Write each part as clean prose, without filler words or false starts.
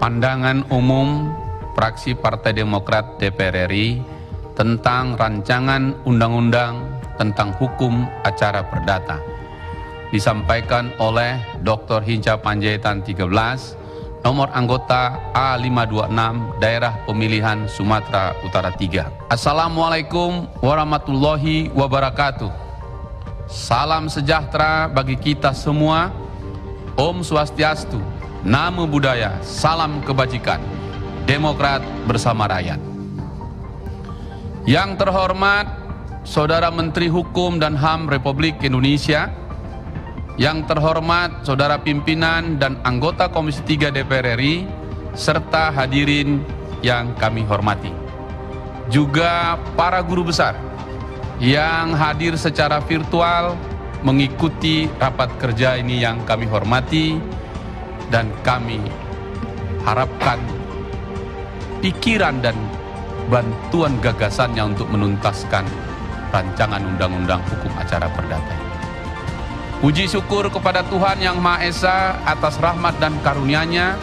Pandangan umum fraksi Partai Demokrat DPR RI tentang rancangan undang-undang tentang hukum acara perdata disampaikan oleh Dr. Hinca Panjaitan 13, nomor anggota A526, Daerah Pemilihan Sumatera Utara 3. Assalamualaikum warahmatullahi wabarakatuh. Salam sejahtera bagi kita semua. Om Swastiastu, Namo Buddhaya, salam kebajikan. Demokrat bersama rakyat. Yang terhormat Saudara Menteri Hukum dan HAM Republik Indonesia, yang terhormat Saudara Pimpinan dan anggota Komisi 3 DPR RI, serta hadirin yang kami hormati. Juga para guru besar yang hadir secara virtual mengikuti rapat kerja ini yang kami hormati, dan kami harapkan pikiran dan bantuan gagasannya untuk menuntaskan rancangan undang-undang hukum acara perdata ini. Puji syukur kepada Tuhan Yang Maha Esa atas rahmat dan karunia-Nya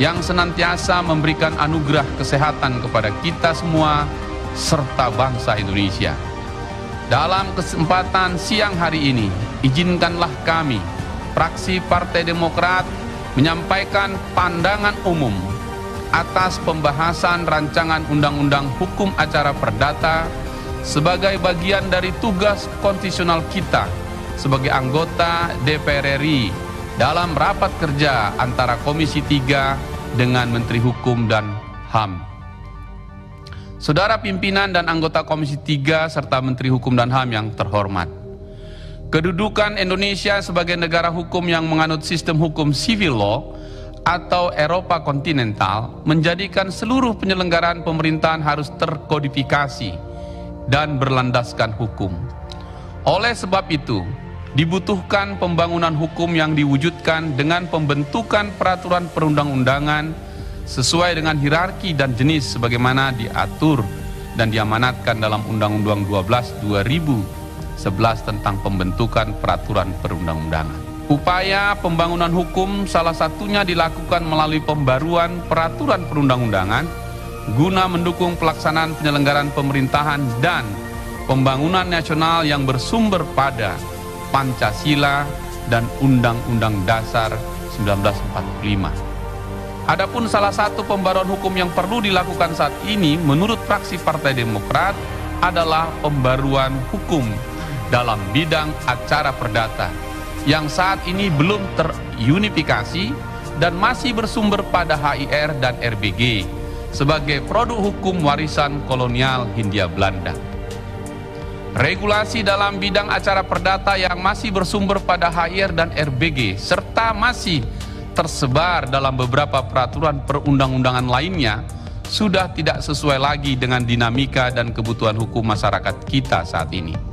yang senantiasa memberikan anugerah kesehatan kepada kita semua serta bangsa Indonesia. Dalam kesempatan siang hari ini, izinkanlah kami, fraksi Partai Demokrat, menyampaikan pandangan umum atas pembahasan rancangan undang-undang hukum acara perdata sebagai bagian dari tugas konstitusional kita sebagai anggota DPR RI dalam rapat kerja antara Komisi 3 dengan Menteri Hukum dan HAM. Saudara pimpinan dan anggota Komisi 3 serta Menteri Hukum dan HAM yang terhormat. Kedudukan Indonesia sebagai negara hukum yang menganut sistem hukum civil law atau Eropa kontinental menjadikan seluruh penyelenggaraan pemerintahan harus terkodifikasi dan berlandaskan hukum. Oleh sebab itu, dibutuhkan pembangunan hukum yang diwujudkan dengan pembentukan peraturan perundang-undangan sesuai dengan hierarki dan jenis sebagaimana diatur dan diamanatkan dalam Undang-Undang 12/2011 tentang pembentukan peraturan perundang-undangan. Upaya pembangunan hukum salah satunya dilakukan melalui pembaruan peraturan perundang-undangan guna mendukung pelaksanaan penyelenggaraan pemerintahan dan pembangunan nasional yang bersumber pada Pancasila dan Undang-Undang Dasar 1945. Adapun salah satu pembaruan hukum yang perlu dilakukan saat ini menurut fraksi Partai Demokrat adalah pembaruan hukum dalam bidang acara perdata yang saat ini belum terunifikasi dan masih bersumber pada HIR dan RBG sebagai produk hukum warisan kolonial Hindia Belanda. Regulasi dalam bidang acara perdata yang masih bersumber pada HIR dan RBG serta masih tersebar dalam beberapa peraturan perundang-undangan lainnya sudah tidak sesuai lagi dengan dinamika dan kebutuhan hukum masyarakat kita saat ini.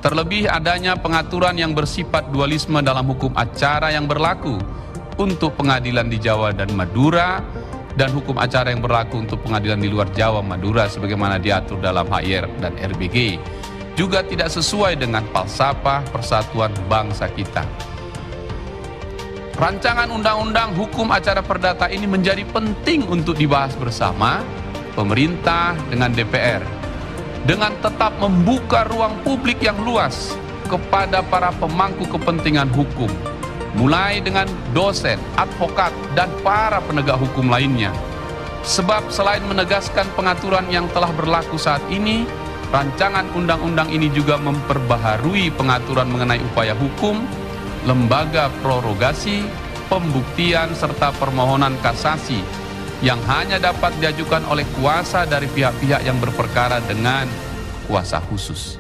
Terlebih adanya pengaturan yang bersifat dualisme dalam hukum acara yang berlaku untuk pengadilan di Jawa dan Madura dan hukum acara yang berlaku untuk pengadilan di luar Jawa Madura sebagaimana diatur dalam HIR dan RBG juga tidak sesuai dengan falsafah persatuan bangsa kita. Rancangan undang-undang hukum acara perdata ini menjadi penting untuk dibahas bersama pemerintah dengan DPR dengan tetap membuka ruang publik yang luas kepada para pemangku kepentingan hukum, mulai dengan dosen, advokat, dan para penegak hukum lainnya. Sebab selain menegaskan pengaturan yang telah berlaku saat ini, rancangan undang-undang ini juga memperbaharui pengaturan mengenai upaya hukum, lembaga prorogasi, pembuktian, serta permohonan kasasi yang hanya dapat diajukan oleh kuasa dari pihak-pihak yang berperkara dengan kuasa khusus.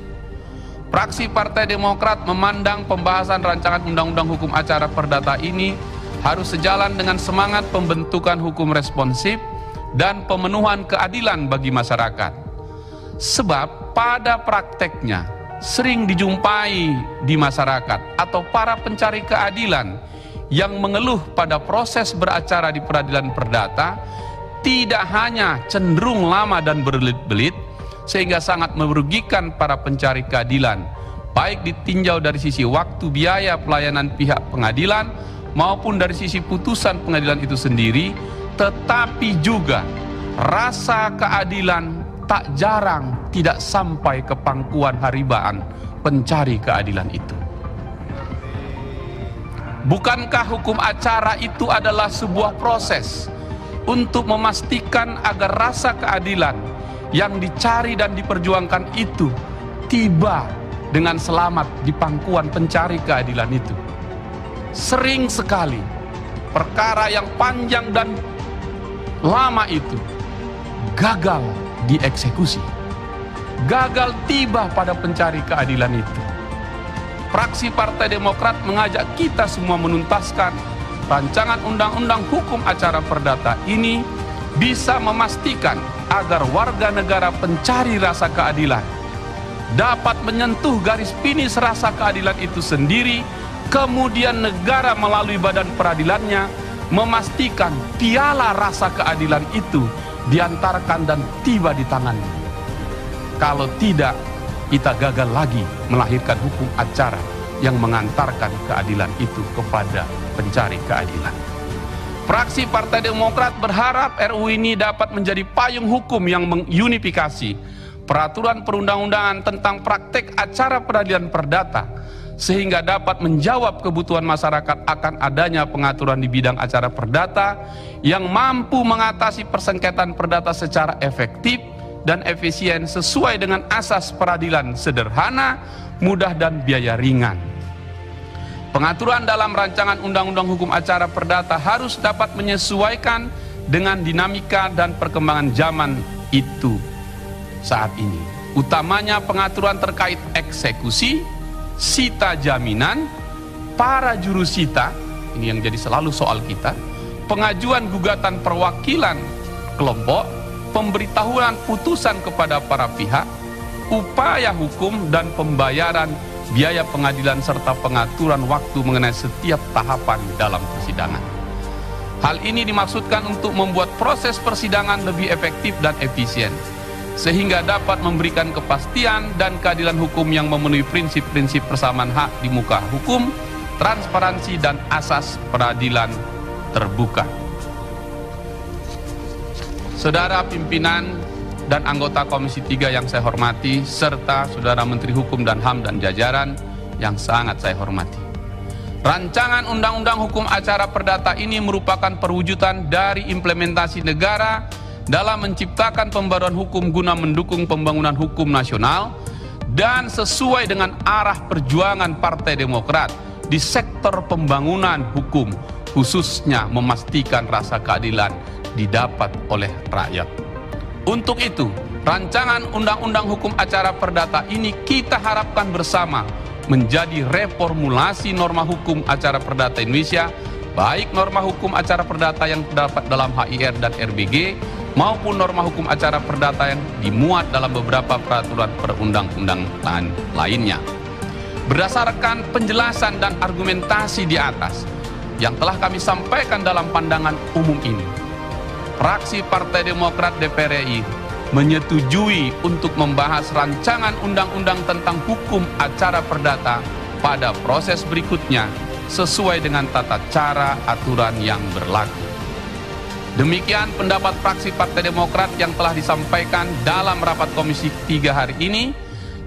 Fraksi Partai Demokrat memandang pembahasan rancangan undang-undang hukum acara perdata ini harus sejalan dengan semangat pembentukan hukum responsif dan pemenuhan keadilan bagi masyarakat. Sebab pada prakteknya sering dijumpai di masyarakat atau para pencari keadilan yang mengeluh pada proses beracara di peradilan perdata tidak hanya cenderung lama dan berbelit-belit sehingga sangat merugikan para pencari keadilan, baik ditinjau dari sisi waktu biaya pelayanan pihak pengadilan maupun dari sisi putusan pengadilan itu sendiri, tetapi juga rasa keadilan tak jarang tidak sampai ke pangkuan haribaan pencari keadilan itu. Bukankah hukum acara itu adalah sebuah proses untuk memastikan agar rasa keadilan yang dicari dan diperjuangkan itu tiba dengan selamat di pangkuan pencari keadilan itu? Sering sekali perkara yang panjang dan lama itu gagal dieksekusi, gagal tiba pada pencari keadilan itu. Fraksi Partai Demokrat mengajak kita semua menuntaskan rancangan undang-undang hukum acara perdata ini bisa memastikan agar warga negara pencari rasa keadilan dapat menyentuh garis finish rasa keadilan itu sendiri, kemudian negara melalui badan peradilannya memastikan piala rasa keadilan itu diantarkan dan tiba di tangannya. Kalau tidak, kita gagal lagi melahirkan hukum acara yang mengantarkan keadilan itu kepada pencari keadilan. Fraksi Partai Demokrat berharap RUU ini dapat menjadi payung hukum yang mengunifikasi peraturan perundang-undangan tentang praktek acara peradilan perdata, sehingga dapat menjawab kebutuhan masyarakat akan adanya pengaturan di bidang acara perdata yang mampu mengatasi persengketaan perdata secara efektif dan efisien sesuai dengan asas peradilan sederhana, mudah dan biaya ringan. Pengaturan dalam rancangan undang-undang hukum acara perdata harus dapat menyesuaikan dengan dinamika dan perkembangan zaman itu saat ini. Utamanya pengaturan terkait eksekusi, sita jaminan, para juru sita, ini yang jadi selalu soal kita, pengajuan gugatan perwakilan kelompok, pemberitahuan putusan kepada para pihak, upaya hukum dan pembayaran biaya pengadilan serta pengaturan waktu mengenai setiap tahapan dalam persidangan. Hal ini dimaksudkan untuk membuat proses persidangan lebih efektif dan efisien, sehingga dapat memberikan kepastian dan keadilan hukum yang memenuhi prinsip-prinsip persamaan hak di muka hukum, transparansi dan asas peradilan terbuka. Saudara pimpinan dan anggota Komisi 3 yang saya hormati, serta Saudara Menteri Hukum dan HAM dan jajaran yang sangat saya hormati. Rancangan Undang-Undang Hukum Acara Perdata ini merupakan perwujudan dari implementasi negara dalam menciptakan pembaruan hukum guna mendukung pembangunan hukum nasional dan sesuai dengan arah perjuangan Partai Demokrat di sektor pembangunan hukum, khususnya memastikan rasa keadilan didapat oleh rakyat. Untuk itu, rancangan Undang-Undang Hukum Acara Perdata ini kita harapkan bersama menjadi reformulasi norma hukum acara perdata Indonesia, baik norma hukum acara perdata yang terdapat dalam HIR dan RBG, maupun norma hukum acara perdata yang dimuat dalam beberapa peraturan perundang-undang lainnya. Berdasarkan penjelasan dan argumentasi di atas yang telah kami sampaikan dalam pandangan umum ini, fraksi Partai Demokrat DPR RI menyetujui untuk membahas rancangan undang-undang tentang hukum acara perdata pada proses berikutnya sesuai dengan tata cara aturan yang berlaku. Demikian pendapat fraksi Partai Demokrat yang telah disampaikan dalam rapat Komisi 3 hari ini.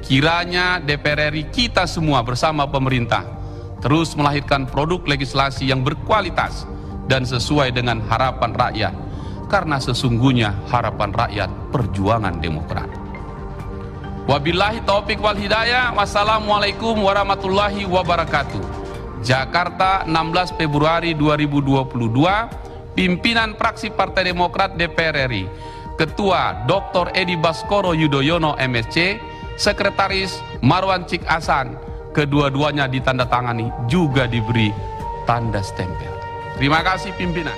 Kiranya DPR RI kita semua bersama pemerintah terus melahirkan produk legislasi yang berkualitas dan sesuai dengan harapan rakyat, karena sesungguhnya harapan rakyat perjuangan Demokrat. Wabillahi taufik wal hidayah. Wassalamualaikum warahmatullahi wabarakatuh. Jakarta, 16 Februari 2022. Pimpinan fraksi Partai Demokrat DPR RI, Ketua Dr. Edi Baskoro Yudhoyono MSC, Sekretaris Marwan Cik Hasan, kedua-duanya ditandatangani juga diberi tanda stempel. Terima kasih pimpinan.